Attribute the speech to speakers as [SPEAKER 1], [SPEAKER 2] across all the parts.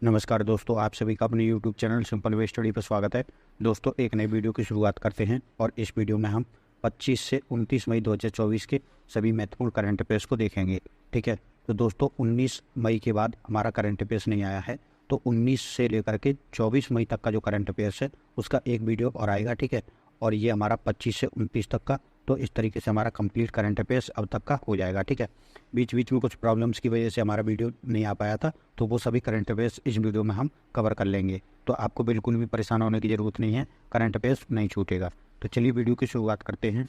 [SPEAKER 1] नमस्कार दोस्तों, आप सभी का अपने YouTube channel simple way study पर स्वागत है। दोस्तों, एक नई वीडियो की शुरुआत करते हैं और इस वीडियो में हम 25 से 29 मई 2024 के सभी महत्वपूर्ण करंट अफेयर्स को देखेंगे। ठीक है, तो दोस्तों 19 मई के बाद हमारा करंट अफेयर्स नहीं आया है, तो 19 से लेकर के 24 मई तक का जो करंट अफेयर्स है उसका एक वीडियो और आएगा। ठीक है, और ये हमारा 25 से 29 तक का, तो इस तरीके से हमारा कंप्लीट करंट अफेयर्स अब तक का हो जाएगा। ठीक है, बीच बीच में कुछ प्रॉब्लम्स की वजह से हमारा वीडियो नहीं आ पाया था, तो वो सभी करंट अफेयर्स इस वीडियो में हम कवर कर लेंगे। तो आपको बिल्कुल भी परेशान होने की ज़रूरत नहीं है, करंट अफेयर्स नहीं छूटेगा। तो चलिए वीडियो की शुरुआत करते हैं।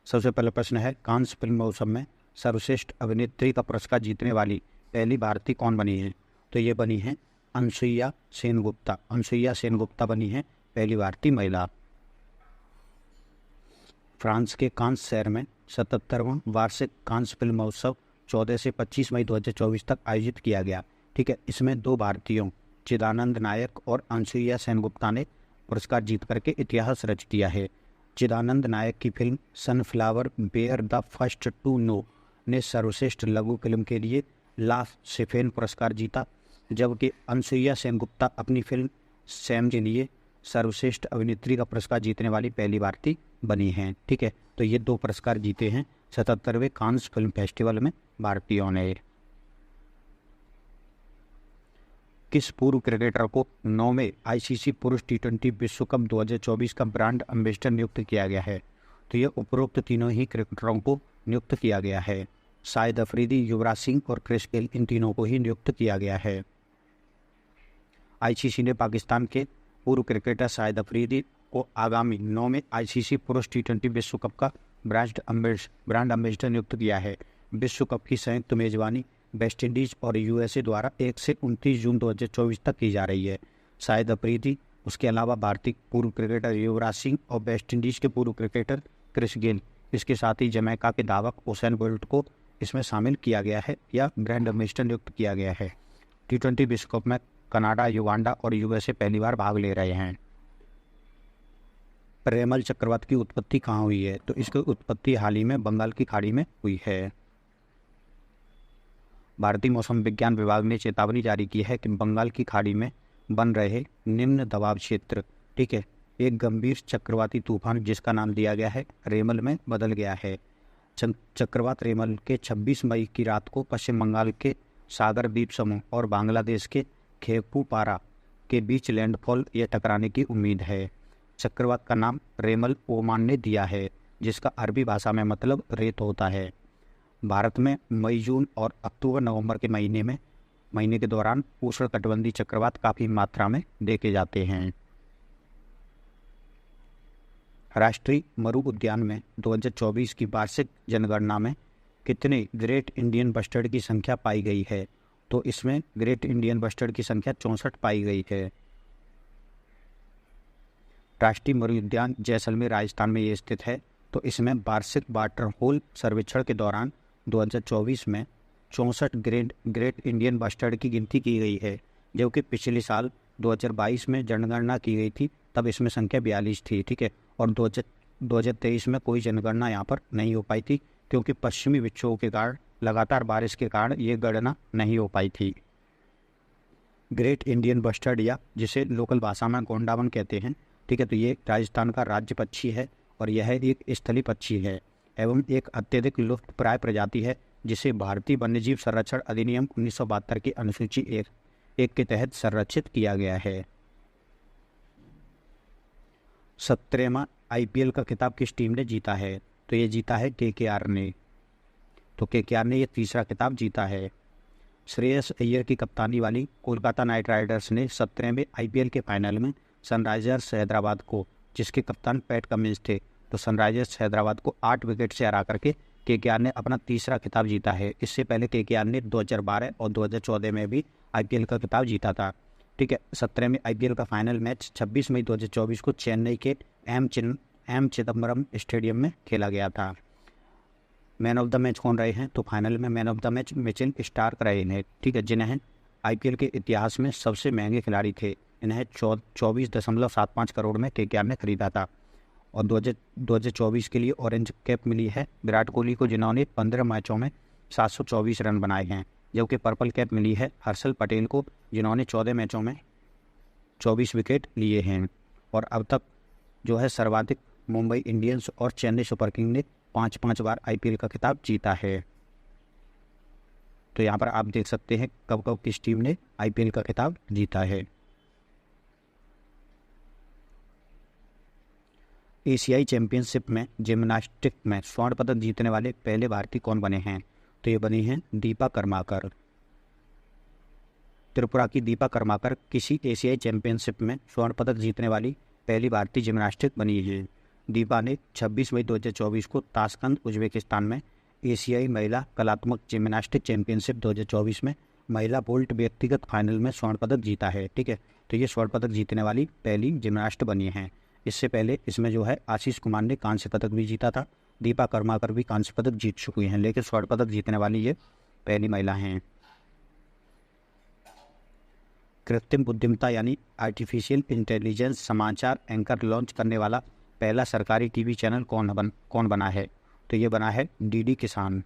[SPEAKER 1] सबसे पहला प्रश्न है, कांस फिल्म महोत्सव में सर्वश्रेष्ठ अभिनेत्री का पुरस्कार जीतने वाली पहली भारतीय कौन बनी है? तो ये बनी है अनसुईया सेनगुप्ता। अनसुईया सेनगुप्ता बनी है पहली भारतीय महिला। फ्रांस के कांस शहर में 77वां वार्षिक कांस फिल्म महोत्सव 14 से 25 मई 2024 तक आयोजित किया गया। ठीक है, इसमें दो भारतीयों चिदानंद नायक और अनसुईया सेनगुप्ता ने पुरस्कार जीत करके इतिहास रच दिया है। चिदानंद नायक की film sunflower were the first to know ने सर्वश्रेष्ठ लघु फिल्म के लिए ला सिफेन पुरस्कार जीता, जबकि अनसुईया सेनगुप्ता अपनी फिल्म सैम के लिए सर्वश्रेष्ठ अभिनेत्री का पुरस्कार जीतने वाली पहली भारतीय बनी हैं। ठीक है, तो ये दो पुरस्कार जीते हैं 77वें कांस फिल्म फेस्टिवल में भारतीयों ने। किस पूर्व क्रिकेटर को 9वें आईसीसी पुरुष टी20 विश्व कप 2024 का ब्रांड एम्बेसडर नियुक्त किया गया है? तो ये उपरोक्त तीनों ही क्रिकेटरों को नियुक्त किया गया है। शाहिद अफरीदी, युवराज सिंह और क्रिस गेल, इन तीनों को ही नियुक्त किया गया है। आईसीसी ने पाकिस्तान के पूर्व क्रिकेटर शाहिद अफरीदी को आगामी 9वें आईसीसी पुरुष टी20 विश्व कप का ब्रांड एम्बेसडर नियुक्त किया है। विश्व कप की संयुक्त मेजबानी वेस्ट इंडीज और यूएसए द्वारा 1 से 29 जून 2024 तक की जा रही है। शाहिद अफरीदी, उसके अलावा भारतीय पूर्व क्रिकेटर युवराज सिंह और वेस्ट इंडीज के पूर्व क्रिकेटर क्रिस गेल, इसके साथ ही जमैका के धावक उसेन बोल्ट को इसमें शामिल किया गया है या ब्रांड एम्बेसडर नियुक्त किया गया है। टी20 विश्व कप में कनाडा, युगांडा और यूएसए पहली बार भाग ले रहे हैं। रेमल चक्रवात की उत्पत्ति कहाँ हुई है? तो इसकी उत्पत्ति हाल ही में बंगाल की खाड़ी में हुई है। भारतीय मौसम विज्ञान विभाग ने चेतावनी जारी की है कि बंगाल की खाड़ी में बन रहे निम्न दबाव क्षेत्र, ठीक है, एक गंभीर चक्रवाती तूफान जिसका नाम दिया गया है रेमल में बदल गया है। चक्रवात रेमल के 26 मई की रात को पश्चिम बंगाल के सागर द्वीप समूह और बांग्लादेश के खेपुपारा के बीच लैंडफॉल या टकराने की उम्मीद है। चक्रवात का नाम रेमल ओमान ने दिया है, जिसका अरबी भाषा में मतलब रेत होता है। भारत में मई, जून और अक्टूबर नवंबर के महीने के दौरान उष्णकटिबंधीय चक्रवात काफ़ी मात्रा में देखे जाते हैं। राष्ट्रीय मरु उद्यान में 2024 की वार्षिक जनगणना में कितने ग्रेट इंडियन बस्टर्ड की संख्या पाई गई है? तो इसमें ग्रेट इंडियन बस्टर्ड की संख्या 64 पाई गई है। राष्ट्रीय मरु उद्यान जैसलमेर राजस्थान में ये स्थित है। तो इसमें वार्षिक वाटर होल सर्वेक्षण के दौरान 2024 में 64 ग्रेट इंडियन बस्टर्ड की गिनती की गई है, जबकि पिछले साल 2022 में जनगणना की गई थी, तब इसमें संख्या 42 थी। ठीक है, और 2023 में कोई जनगणना यहाँ पर नहीं हो पाई थी, क्योंकि पश्चिमी विक्षोभ के कारण लगातार बारिश के कारण ये गणना नहीं हो पाई थी। ग्रेट इंडियन बस्टर्ड, या जिसे लोकल भाषा में गोंडावन कहते हैं, ठीक है, तो ये राजस्थान का राज्य पक्षी है और यह एक स्थलीय पक्षी है एवं एक अत्यधिक लुप्तप्राय प्रजाति है, जिसे भारतीय वन्यजीव संरक्षण अधिनियम 1972 की अनुसूची 1 के तहत संरक्षित किया गया है। 17वां आईपीएल का खिताब किस टीम ने जीता है? तो ये जीता है केकेआर ने। तो केकेआर ने ये तीसरा खिताब जीता है। श्रेयस अय्यर की कप्तानी वाली कोलकाता नाइट राइडर्स ने 17वें आईपीएल के फाइनल में सनराइजर्स हैदराबाद को, जिसके कप्तान पैट कमिंस थे, तो सनराइजर्स हैदराबाद को 8 विकेट से हरा करके केकेआर ने अपना तीसरा खिताब जीता है। इससे पहले केकेआर ने 2012 और 2014 में भी आईपीएल का खिताब जीता था। ठीक है, 17वें आईपीएल का फाइनल मैच 26 मई 2024 को चेन्नई के एम चिदम्बरम स्टेडियम में खेला गया था। मैन ऑफ द मैच कौन रहे हैं? तो फाइनल में man of the match Mitchell Starc रहे हैं। ठीक है, जिन्हें आईपीएल के इतिहास में सबसे महंगे खिलाड़ी थे। इन्हें 24.75 करोड़ में केकेआर ने खरीदा था। और 2024 के लिए ऑरेंज कैप मिली है विराट कोहली को, जिन्होंने 15 मैचों में 724 रन बनाए हैं। जबकि पर्पल कैप मिली है हर्षल पटेल को, जिन्होंने 14 मैचों में 24 विकेट लिए हैं। और अब तक जो है सर्वाधिक मुंबई इंडियंस और चेन्नई सुपर किंग ने 5-5 बार IPL का खिताब जीता है। तो यहाँ पर आप देख सकते हैं कब कब किस टीम ने IPL का खिताब जीता है। एशियाई चैंपियनशिप में जिम्नास्टिक में स्वर्ण पदक जीतने वाले पहले भारतीय कौन बने हैं? तो ये बनी हैं दीपा कर्माकर। त्रिपुरा की दीपा कर्माकर किसी एशियाई चैंपियनशिप में स्वर्ण पदक जीतने वाली पहली भारतीय जिम्नास्टिक बनी है। दीपा ने 26 मई 2024 को ताशकंद उज्बेकिस्तान में एशियाई महिला कलात्मक जिम्नास्टिक चैंपियनशिप 2024 में महिला बोल्ट व्यक्तिगत फाइनल में स्वर्ण पदक जीता है। ठीक है, तो ये स्वर्ण पदक जीतने वाली पहली जिम्नास्ट बनी हैं। इससे पहले इसमें जो है आशीष कुमार ने कांस्य पदक भी जीता था। दीपा कर्माकर भी कांस्य पदक जीत चुकी हैं, लेकिन स्वर्ण पदक जीतने वाली ये पहली महिला हैं। कृत्रिम बुद्धिमत्ता यानी आर्टिफिशियल इंटेलिजेंस समाचार एंकर लॉन्च करने वाला पहला सरकारी टीवी चैनल कौन बना है? तो ये बना है DD किसान।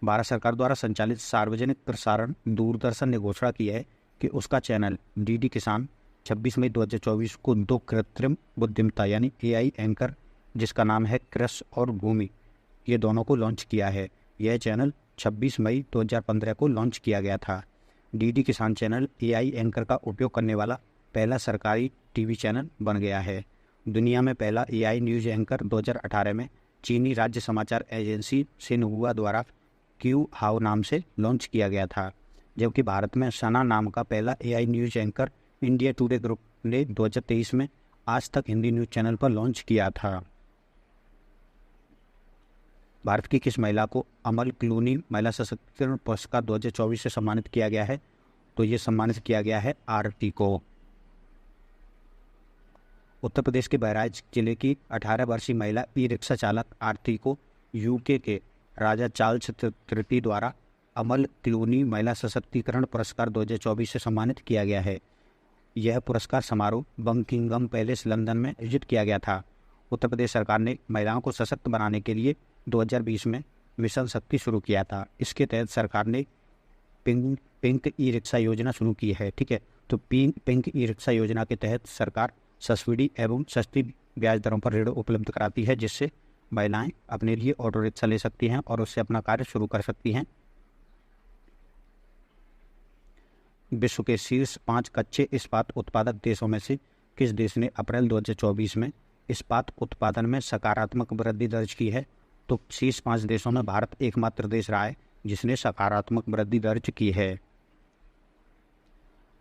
[SPEAKER 1] भारत सरकार द्वारा संचालित सार्वजनिक प्रसारण दूरदर्शन ने घोषणा की है कि उसका चैनल DD किसान 26 मई 2024 को 2 कृत्रिम बुद्धिमत्ता यानी AI एंकर, जिसका नाम है कृष और भूमि, ये दोनों को लॉन्च किया है। यह चैनल 26 मई 2015 को लॉन्च किया गया था। DD किसान चैनल AI एंकर का उपयोग करने वाला पहला सरकारी टीवी चैनल बन गया है। दुनिया में पहला AI न्यूज़ एंकर 2018 में चीनी राज्य समाचार एजेंसी सिन्हुआ द्वारा क्यू हाओ नाम से लॉन्च किया गया था, जबकि भारत में सना नाम का पहला AI news anchor India today group ने 2023 में आज तक हिंदी न्यूज़ चैनल पर लॉन्च किया था। भारत की किस महिला को अमल क्लूनी महिला सशक्तिकरण पुरस्कार 2024 से सम्मानित किया गया है? तो ये सम्मानित किया गया है आरती को। उत्तर प्रदेश के बहराइच जिले की 18 वर्षीय महिला ई-रिक्शा चालक आरती को UK के राजा चार्ल्स तृतीय द्वारा अमल क्लूनी महिला सशक्तिकरण पुरस्कार 2024 से सम्मानित किया गया है। यह पुरस्कार समारोह बकिंघम पैलेस लंदन में आयोजित किया गया था। उत्तर प्रदेश सरकार ने महिलाओं को सशक्त बनाने के लिए 2020 में मिशन शक्ति शुरू किया था। इसके तहत सरकार ने पिंक ई-रिक्शा योजना शुरू की है। ठीक है, तो पिंक ई-रिक्शा योजना के तहत सरकार सब्सिडी एवं सस्ती ब्याज दरों पर ऋण उपलब्ध कराती है, जिससे महिलाएं अपने लिए ऑटो रिक्शा ले सकती हैं और उससे अपना कार्य शुरू कर सकती हैं। विश्व के शीर्ष 5 कच्चे इस्पात उत्पादक देशों में से किस देश ने अप्रैल 2024 में इस्पात उत्पादन में सकारात्मक वृद्धि दर्ज की है? तो शीर्ष 5 देशों में भारत एकमात्र देश रहा है जिसने सकारात्मक वृद्धि दर्ज की है।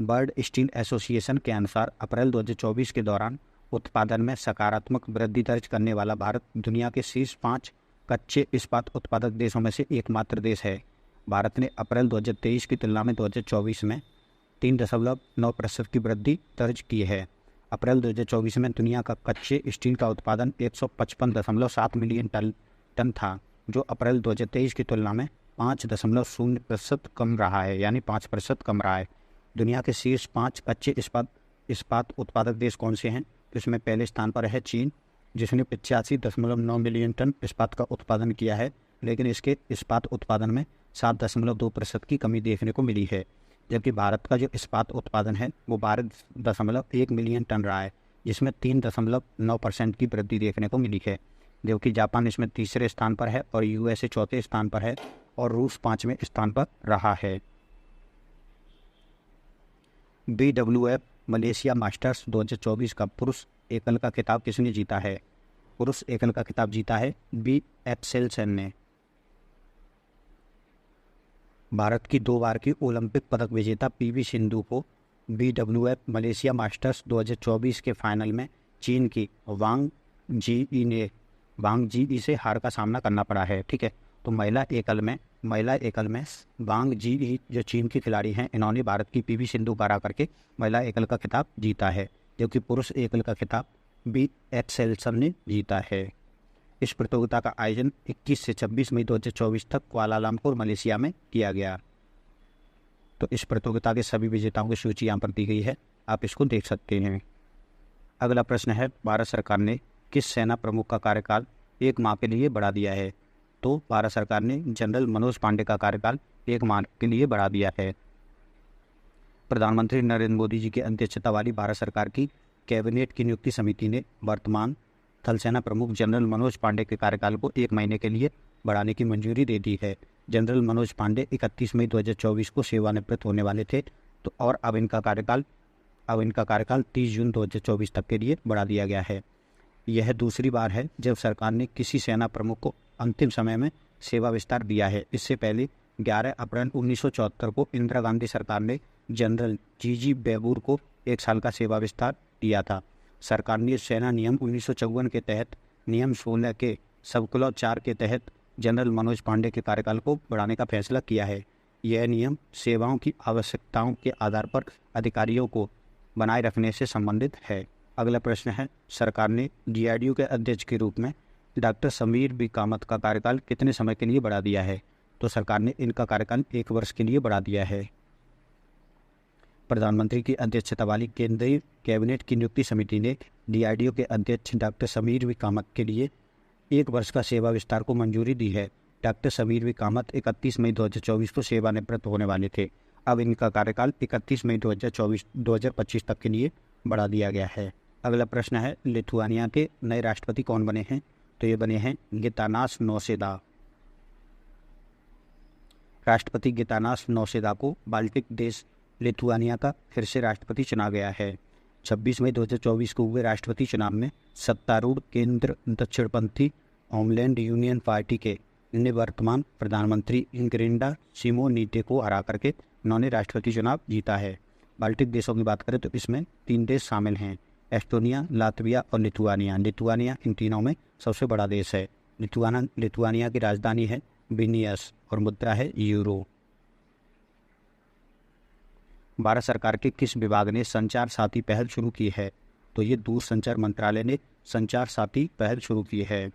[SPEAKER 1] बर्ड स्टील एसोसिएशन के अनुसार अप्रैल 2024 के दौरान उत्पादन में सकारात्मक वृद्धि दर्ज करने वाला भारत दुनिया के शीर्ष 5 कच्चे इस्पात उत्पादक देशों में से एकमात्र देश है। भारत ने अप्रैल 2023 की तुलना में 2024 में 3.9% की वृद्धि दर्ज की है। अप्रैल 2024 में दुनिया का कच्चे स्टील का उत्पादन 155.7 मिलियन टन था, जो अप्रैल 2023 की तुलना में 5.0% कम रहा है, यानी 5% कम रहा है। दुनिया के शीर्ष 5 कच्चे इस्पात उत्पादक देश कौन से हैं? तो इसमें पहले स्थान पर है चीन, जिसने 85.9 मिलियन टन इस्पात का उत्पादन किया है, लेकिन इसके इस्पात उत्पादन में 7.2% की कमी देखने को मिली है। जबकि भारत का जो इस्पात उत्पादन है वो 12.1 मिलियन टन रहा है, जिसमें 3.9% की वृद्धि देखने को मिली है। जबकि जापान इसमें तीसरे स्थान पर है और USA चौथे स्थान पर है और रूस 5वें स्थान पर रहा है। BWF मलेशिया मास्टर्स 2024 का पुरुष एकल का खिताब किसने जीता है? पुरुष एकल का खिताब जीता है B एक्सेलसन ने। भारत की 2 बार की ओलंपिक पदक विजेता PV सिंधु को BWF मलेशिया मास्टर्स 2024 के फाइनल में चीन की वांग जी से हार का सामना करना पड़ा है। ठीक है, तो महिला एकल में वांग जी जो चीन की खिलाड़ी हैं, इन्होंने भारत की PV सिंधु को हरा करके महिला एकल का खिताब जीता है, जबकि पुरुष एकल का खिताब B एक्सेलसन ने जीता है। इस प्रतियोगिता का आयोजन 21 से 26 मई 2024 तक कुआलालंपुर मलेशिया में किया गया। तो इस प्रतियोगिता के सभी विजेताओं की सूची यहाँ पर दी गई है, आप इसको देख सकते हैं। अगला प्रश्न है, भारत सरकार ने किस सेना प्रमुख का कार्यकाल 1 माह के लिए बढ़ा दिया है? तो भारत सरकार ने जनरल मनोज पांडे का कार्यकाल 1 माह के लिए बढ़ा दिया है। प्रधानमंत्री नरेंद्र मोदी जी की अध्यक्षता वाली भारत सरकार की कैबिनेट की नियुक्ति समिति ने वर्तमान थल सेना प्रमुख जनरल मनोज पांडे के कार्यकाल को 1 महीने के लिए बढ़ाने की मंजूरी दे दी है। जनरल मनोज पांडे 31 मई 2024 को सेवानिवृत्त होने वाले थे, तो और अब इनका कार्यकाल 30 जून 2024 तक के लिए बढ़ा दिया गया है। यह दूसरी बार है जब सरकार ने किसी सेना प्रमुख को अंतिम समय में सेवा विस्तार दिया है। इससे पहले 11 अप्रैल 1974 को इंदिरा गांधी सरकार ने जनरल जी बैबूर को 1 साल का सेवा विस्तार दिया था। सरकार ने सेना नियम 1954 के तहत नियम 16 के सब क्लॉज 4 के तहत जनरल मनोज पांडे के कार्यकाल को बढ़ाने का फैसला किया है। यह नियम सेवाओं की आवश्यकताओं के आधार पर अधिकारियों को बनाए रखने से संबंधित है। अगला प्रश्न है, सरकार ने DRDO के अध्यक्ष के रूप में डॉक्टर समीर बी कामत का कार्यकाल कितने समय के लिए बढ़ा दिया है? तो सरकार ने इनका कार्यकाल 1 वर्ष के लिए बढ़ा दिया है। प्रधानमंत्री की अध्यक्षता वाली केंद्रीय कैबिनेट की नियुक्ति समिति ने DRDO के अध्यक्ष डॉक्टर समीर बी कामत के लिए 1 वर्ष का सेवा विस्तार को मंजूरी दी है। डॉक्टर समीर बी कामत 31 मई 2024 को सेवानिवृत्त होने वाले थे। अब इनका कार्यकाल 31 मई 2025 तक के लिए बढ़ा दिया गया है। अगला प्रश्न है, लिथुआनिया के नए राष्ट्रपति कौन बने हैं? तो ये बने हैं गितानास नौसेदा। राष्ट्रपति गितानास नौसेदा को बाल्टिक देश लिथुआनिया का फिर से राष्ट्रपति चुना गया है। 26 मई 2024 को हुए राष्ट्रपति चुनाव में सत्तारूढ़ केंद्र दक्षिणपंथी होमलैंड यूनियन पार्टी के निवर्तमान प्रधानमंत्री इंग्रिंडा सिमोनीटे को हरा करके उन्होंने राष्ट्रपति चुनाव जीता है। बाल्टिक देशों की बात करें तो इसमें 3 देश शामिल हैं, एस्टोनिया, लातविया और लिथुआनिया। लिथुआनिया इन तीनों में सबसे बड़ा देश है। लिथुआनिया की राजधानी है विनियस और मुद्रा है यूरो। भारत सरकार के किस विभाग ने संचार साथी पहल शुरू की है? तो ये दूरसंचार मंत्रालय ने संचार साथी पहल शुरू की है।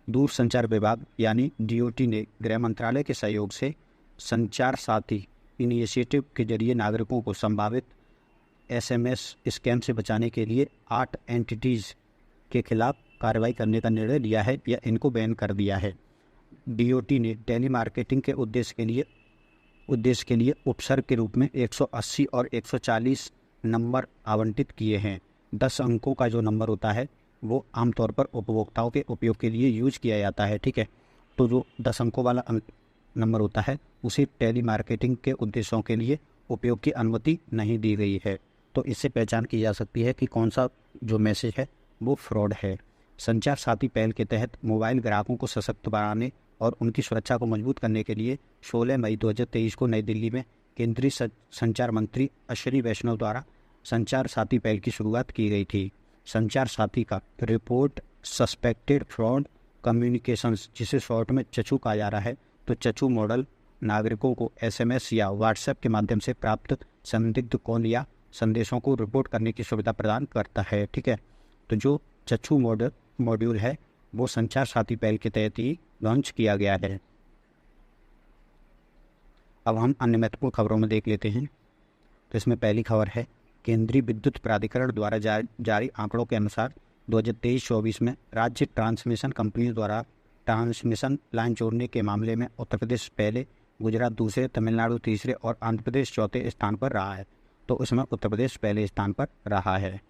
[SPEAKER 1] दूरसंचार विभाग यानी DOT ने गृह मंत्रालय के सहयोग से संचार साथी इनिशिएटिव के जरिए नागरिकों को संभावित SMS स्कैम से बचाने के लिए 8 एंटिटीज़ के खिलाफ कार्रवाई करने का निर्णय लिया है या इनको बैन कर दिया है। DOT ने टेली मार्केटिंग के उद्देश्य के लिए उपसर्ग के रूप में 180 और 140 नंबर आवंटित किए हैं। 10 अंकों का जो नंबर होता है वो आमतौर पर उपभोक्ताओं के उपयोग के लिए यूज किया जाता है, ठीक है। तो जो 10 अंकों वाला नंबर होता है उसे टेली मार्केटिंग के उद्देश्यों के लिए उपयोग की अनुमति नहीं दी गई है। तो इससे पहचान की जा सकती है कि कौन सा जो मैसेज है वो फ्रॉड है। संचार साथी पहल के तहत मोबाइल ग्राहकों को सशक्त बनाने और उनकी सुरक्षा को मजबूत करने के लिए 16 मई 2023 को नई दिल्ली में केंद्रीय संचार मंत्री अश्विनी वैष्णव द्वारा संचार साथी पहल की शुरुआत की गई थी। संचार साथी का रिपोर्ट सस्पेक्टेड फ्रॉड कम्युनिकेशंस, जिसे शॉर्ट में चचू कहा जा रहा है, तो चचू मॉडल नागरिकों को SMS या व्हाट्सएप के माध्यम से प्राप्त संदिग्ध कॉल या संदेशों को रिपोर्ट करने की सुविधा प्रदान करता है, ठीक है। तो जो चचू मॉड्यूल है वो संचार साथी पहल के तहत ही लॉन्च किया गया है। अब हम अन्य महत्वपूर्ण खबरों में देख लेते हैं। तो इसमें पहली खबर है, केंद्रीय विद्युत प्राधिकरण द्वारा जारी आंकड़ों के अनुसार 2023-24 में राज्य ट्रांसमिशन कंपनी द्वारा ट्रांसमिशन लाइन जोड़ने के मामले में उत्तर प्रदेश पहले, गुजरात दूसरे, तमिलनाडु तीसरे और आंध्र प्रदेश चौथे स्थान पर रहा है। तो इसमें उत्तर प्रदेश पहले स्थान पर रहा है।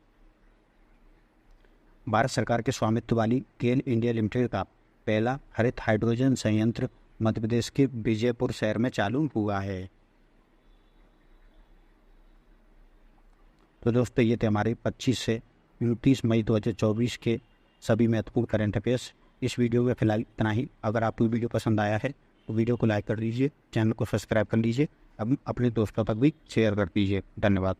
[SPEAKER 1] भारत सरकार के स्वामित्व वाली गेल इंडिया लिमिटेड का पहला हरित हाइड्रोजन संयंत्र मध्य प्रदेश के विजयपुर शहर में चालू हुआ है। तो दोस्तों ये थे हमारे 25 से 29 मई 2024 के सभी महत्वपूर्ण करंट अफेयर्स। इस वीडियो में फिलहाल इतना ही। अगर आपको वीडियो पसंद आया है तो वीडियो को लाइक कर दीजिए, चैनल को सब्सक्राइब कर लीजिए, अब अपने दोस्तों तक भी शेयर कर दीजिए। धन्यवाद।